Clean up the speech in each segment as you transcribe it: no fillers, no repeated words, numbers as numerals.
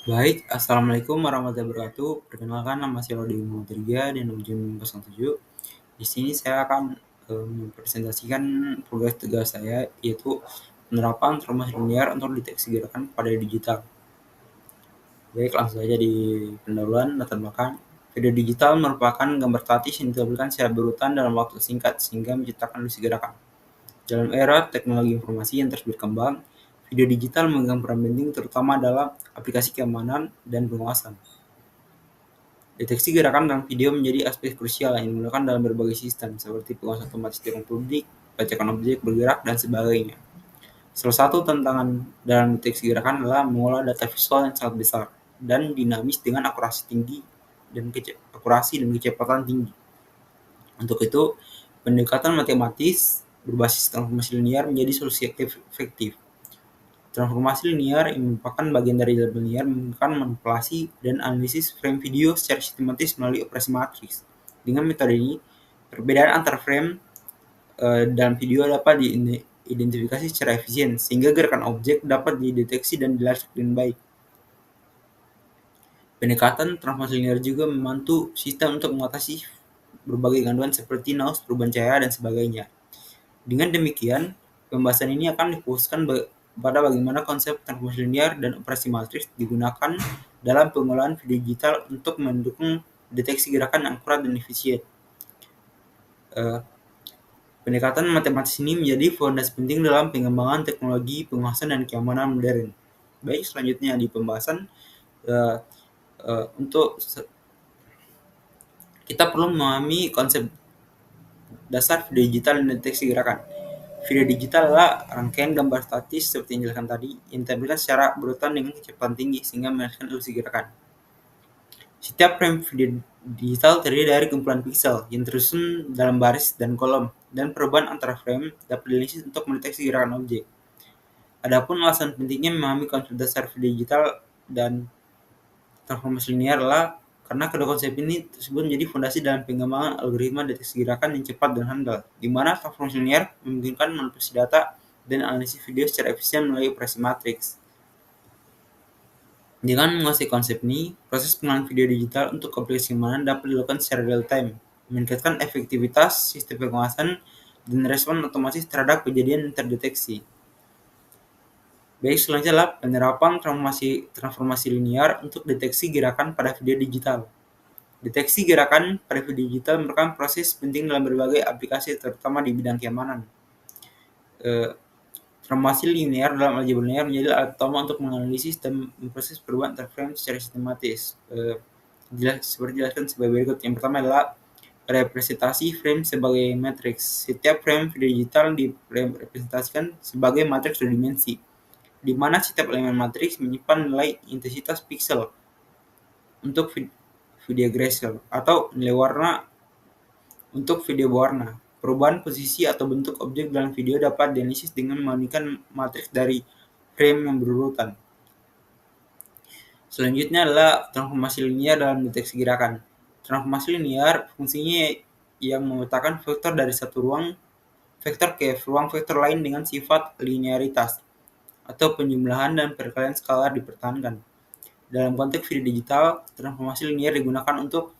Baik, Assalamualaikum warahmatullahi wabarakatuh. Perkenalkan nama saya Rodi Muhammad dan ujian 07. Di sini saya akan mempresentasikan progres tugas saya, yaitu penerapan transformasi linear untuk deteksi gerakan pada digital. Baik, langsung saja di pendahuluan latar belakang. Video digital merupakan gambar statis yang ditampilkan secara berurutan dalam waktu singkat sehingga menciptakan ilusi gerakan. Dalam era teknologi informasi yang terus berkembang, video digital memegang peran penting terutama dalam aplikasi keamanan dan pengawasan. Deteksi gerakan dalam video menjadi aspek krusial yang digunakan dalam berbagai sistem, seperti pengawasan otomatis di ruang publik, pelacakan objek bergerak, dan sebagainya. Salah satu tantangan dalam deteksi gerakan adalah mengolah data visual yang sangat besar dan dinamis dengan akurasi dan kecepatan tinggi. Untuk itu, pendekatan matematis berbasis transformasi linear menjadi solusi efektif. Transformasi linear yang merupakan bagian dari aljabar linear memungkinkan manipulasi dan analisis frame video secara sistematis melalui operasi matriks. Dengan metode ini, perbedaan antar frame dalam video dapat diidentifikasi secara efisien, sehingga gerakan objek dapat dideteksi dan dilacak dengan baik. Pendekatan transformasi linear juga membantu sistem untuk mengatasi berbagai gangguan seperti noise, perubahan cahaya, dan sebagainya. Dengan demikian, pembahasan ini akan difokuskan pada bagaimana konsep transformasi linear dan operasi matriks digunakan dalam pengolahan video digital untuk mendukung deteksi gerakan yang akurat dan efisien. Pendekatan matematis ini menjadi fondasi penting dalam pengembangan teknologi pengawasan dan keamanan modern. Baik, selanjutnya di pembahasan untuk kita perlu memahami konsep dasar video digital dan deteksi gerakan. Video digital adalah rangkaian gambar statis seperti yang dijelaskan tadi, yang ditampilkan secara berurutan dengan kecepatan tinggi sehingga menghasilkan ilusi gerakan. Setiap frame video digital terdiri dari kumpulan pixel yang tersusun dalam baris dan kolom, dan perubahan antara frame dapat dianalisis untuk mendeteksi gerakan objek. Adapun alasan pentingnya memahami konsep dasar video digital dan transformasi linear adalah karena kedua konsep ini tersebut menjadi fondasi dalam pengembangan algoritma deteksi gerakan yang cepat dan handal, di mana transformasi linear memungkinkan manipulasi data dan analisis video secara efisien melalui operasi matriks. Dengan menguasai konsep ini, proses pengolahan video digital untuk aplikasi keamanan dapat dilakukan secara real-time, meningkatkan efektivitas sistem pengawasan dan respon otomatis terhadap kejadian yang terdeteksi. Baik, selanjutnya adalah penerapan transformasi linear untuk deteksi gerakan pada video digital. Deteksi gerakan pada video digital merupakan proses penting dalam berbagai aplikasi, terutama di bidang keamanan. Transformasi linear dalam aljabar linear menjadi alat utama untuk menganalisis dan memproses perubahan antar frame secara sistematis. Seperti dijelaskan sebagai berikut. Yang pertama adalah representasi frame sebagai matriks. Setiap frame video digital direpresentasikan sebagai matriks dua dimensi, di mana setiap elemen matriks menyimpan nilai intensitas pixel untuk video grayscale atau nilai warna untuk video berwarna. Perubahan posisi atau bentuk objek dalam video dapat dianalisis dengan membandingkan matriks dari frame yang berurutan. Selanjutnya adalah transformasi linear dalam deteksi gerakan. Transformasi linear fungsinya yang memetakan vektor dari satu ruang vektor ke ruang vektor lain dengan sifat linearitas atau penjumlahan dan perkalian skalar dipertahankan. Dalam konteks video digital, transformasi linear digunakan untuk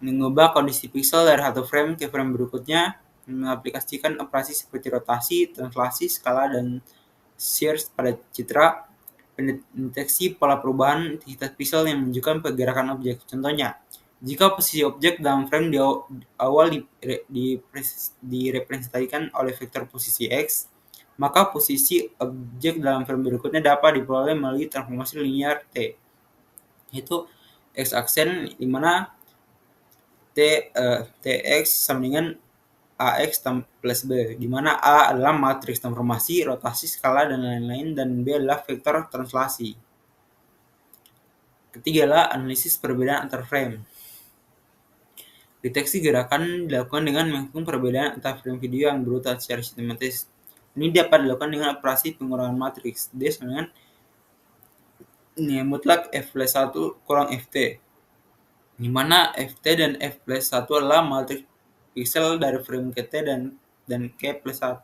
mengubah kondisi pixel dari satu frame ke frame berikutnya, mengaplikasikan operasi seperti rotasi, translasi, skala, dan shear pada citra, pendeteksi pola perubahan intensitas pixel yang menunjukkan pergerakan objek. Contohnya, jika posisi objek dalam frame di awal direpresentasikan oleh vektor posisi X, maka posisi objek dalam frame berikutnya dapat diperoleh melalui transformasi linear T, yaitu X aksen, di mana Tx sama dengan Ax plus B, di mana A adalah matriks transformasi, rotasi, skala, dan lain-lain, dan B adalah vektor translasi. Ketiga adalah analisis perbedaan antar frame. Deteksi gerakan dilakukan dengan menghitung perbedaan antar frame video yang berurutan secara sistematis. Ini dapat dilakukan dengan operasi pengurangan matriks. D sama dengan nilai mutlak F plus 1 kurang Ft, di mana Ft dan F plus 1 adalah matriks pixel dari frame ke T dan K plus 1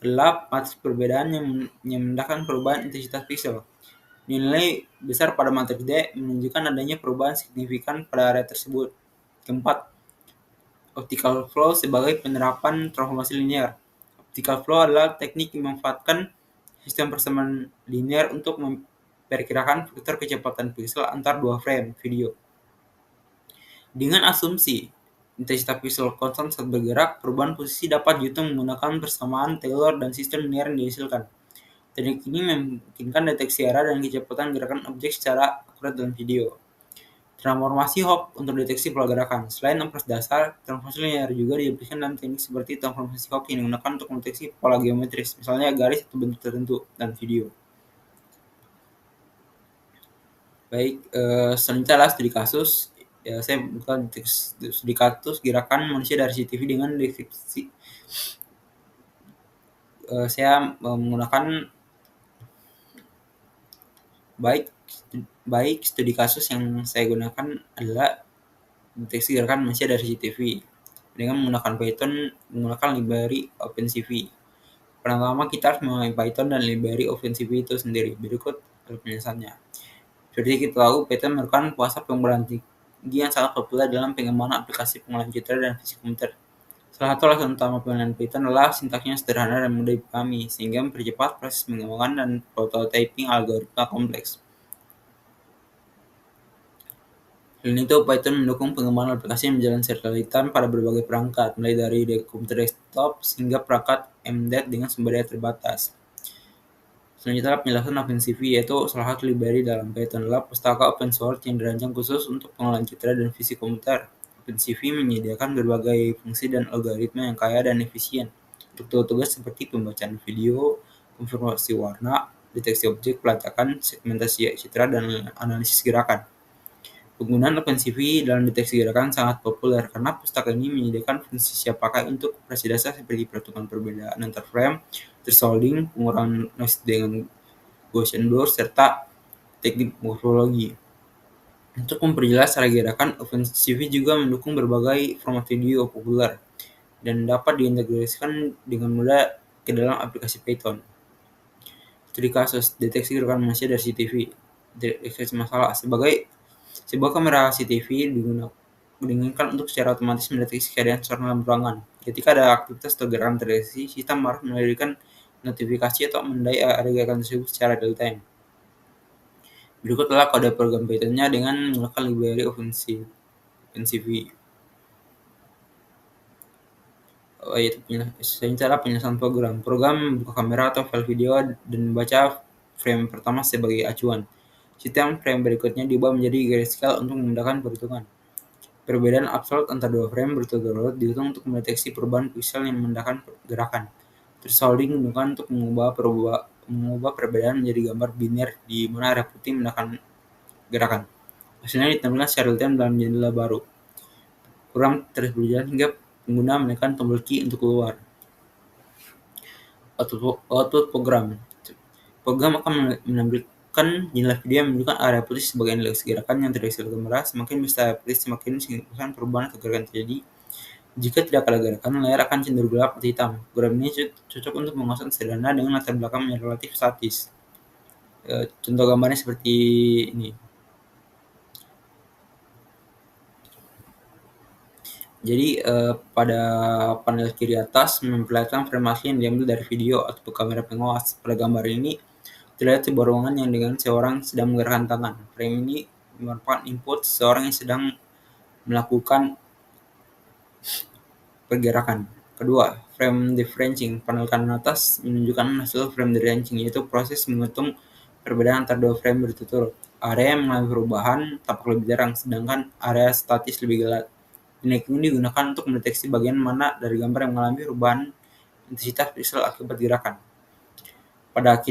adalah matriks perbedaan yang memindahkan perubahan intensitas pixel. Nilai besar pada matriks D menunjukkan adanya perubahan signifikan pada area tersebut. Keempat, optical flow sebagai penerapan transformasi linear. Optical flow adalah teknik yang memanfaatkan sistem persamaan linear untuk memperkirakan vektor kecepatan pixel antar dua frame video. Dengan asumsi intensitas pixel konstan saat bergerak, perubahan posisi dapat dihitung menggunakan persamaan Taylor dan sistem linear yang dihasilkan. Teknik ini memungkinkan deteksi arah dan kecepatan gerakan objek secara akurat dalam video. Transformasi Hopf untuk deteksi pola gerakan. Selain operasi dasar, transformasi linear juga diaplikasikan dalam teknik seperti transformasi Hopf yang digunakan untuk mendeteksi pola geometris, misalnya garis atau bentuk tertentu dalam video. Baik, selanjutnya adalah studi kasus. Ya, saya bukan studi kasus gerakan manusia dari CCTV dengan deskripsi. Saya menggunakan baik studi kasus yang saya gunakan adalah deteksi gerakan manusia dari CCTV dengan menggunakan Python menggunakan library OpenCV. Pertama kita harus memahami Python dan library OpenCV itu sendiri. Berikut penjelasannya. Seperti kita tahu, Python merupakan bahasa pemrograman tinggi yang sangat populer dalam pengembangan aplikasi pengolahan citra dan fisik komputer. Salah satu alasan utama penggunaan Python adalah sintaksnya sederhana dan mudah dipahami, sehingga mempercepat proses pengembangan dan prototyping algoritma kompleks. Selain itu, Python mendukung pengembangan aplikasi yang berjalan secara real-time pada berbagai perangkat, mulai dari komputer desktop hingga perangkat embedded dengan sumber daya terbatas. Selanjutnya penjelasan OpenCV, yaitu salah satu library dalam Python adalah pustaka open source yang dirancang khusus untuk pengolahan citra dan fisik komputer. OpenCV menyediakan berbagai fungsi dan algoritma yang kaya dan efisien untuk tugas seperti pembacaan video, konfirmasi warna, deteksi objek, pelacakan, segmentasi citra, dan analisis gerakan. Penggunaan OpenCV dalam deteksi gerakan sangat populer karena pustaka ini menyediakan fungsi siap pakai untuk operasi dasar seperti perhitungan perbedaan antar frame, thresholding, pengurangan noise dengan Gaussian blur, serta teknik morfologi. Untuk memperjelas cara gerakan, OpenCV juga mendukung berbagai format video populer dan dapat diintegrasikan dengan mudah ke dalam aplikasi Python. Studi kasus, deteksi gerakan manusia dari CCTV. Deteksi masalah sebuah kamera CCTV digunakan untuk secara otomatis mendeteksi keadaan seorang dalam ruangan. Ketika ada aktivitas atau gerakan terdeteksi, sistem harus memberikan notifikasi atau menandai area gerakan tersebut secara real-time. Berikut adalah kode program Python-nya dengan menggunakan library OpenCV. Selanjutnya adalah penjelasan program. Program membuka kamera atau file video dan membaca frame pertama sebagai acuan. Sistem frame berikutnya diubah menjadi grayscale untuk memudahkan perhitungan. Perbedaan absolut antara dua frame berturut-turut dihitung untuk mendeteksi perubahan pixel yang memudahkan gerakan. Thresholding digunakan untuk mengubah perbedaan menjadi gambar biner di mana area putih memudahkan gerakan. Hasilnya ditampilkan secara real-time dalam jendela baru. Program terus berjalan hingga pengguna menekan tombol key untuk keluar. Output program. Program akan menampilkan jendela video yang menunjukkan area putih sebagai indeks gerakan yang terdeteksi oleh kamera. Semakin besar area putih, semakin signifikan perubahan atau gerakan terjadi. Jika tidak ada gerakan, layar akan cenderung gelap atau hitam. Program ini cocok untuk menguasai sederhana dengan latar belakang yang relatif statis. Contoh gambarnya seperti ini. Jadi pada panel kiri atas memperlihatkan frame asli yang diambil dari video atau kamera pengawas. Pada gambar ini terlihat sebuah ruangan yang dengan seorang sedang menggerakkan tangan. Frame ini merupakan input seseorang yang sedang melakukan pergerakan. Kedua, frame differencing. Panel kanan atas menunjukkan hasil frame differencing, yaitu proses menghitung perbedaan antara dua frame berturut-turut. Area yang mengalami perubahan tampak lebih terang, sedangkan area statis lebih gelap. Teknik ini digunakan untuk mendeteksi bagian mana dari gambar yang mengalami perubahan intensitas pixel akibat gerakan. Pada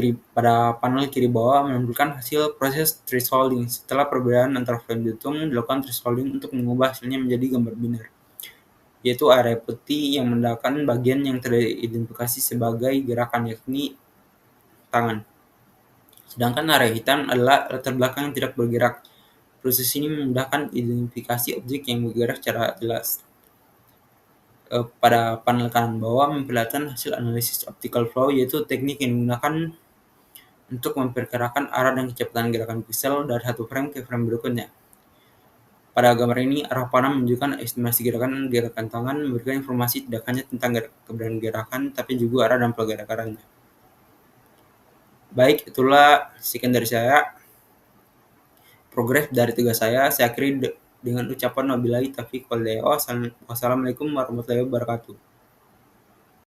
panel kiri bawah menampilkan hasil proses thresholding. Setelah perbedaan antara frame dihitung, dilakukan thresholding untuk mengubah hasilnya menjadi gambar biner, yaitu area putih yang menandakan bagian yang teridentifikasi sebagai gerakan, yakni tangan. Sedangkan area hitam adalah latar belakang yang tidak bergerak. Proses ini memudahkan identifikasi objek yang bergerak secara jelas. Pada panel kanan bawah memperlihatkan hasil analisis optical flow, yaitu teknik yang digunakan untuk memperkirakan arah dan kecepatan gerakan piksel dari satu frame ke frame berikutnya. Pada gambar ini, arah panah menunjukkan estimasi gerakan tangan, memberikan informasi tidak hanya tentang keberadaan gerakan, tapi juga arah dan pergerakannya. Baik, itulah sekian dari saya. Progres dari tugas saya akhiri dengan ucapan wabillahi taufiq wal hidayah. Wassalamualaikum warahmatullahi wabarakatuh.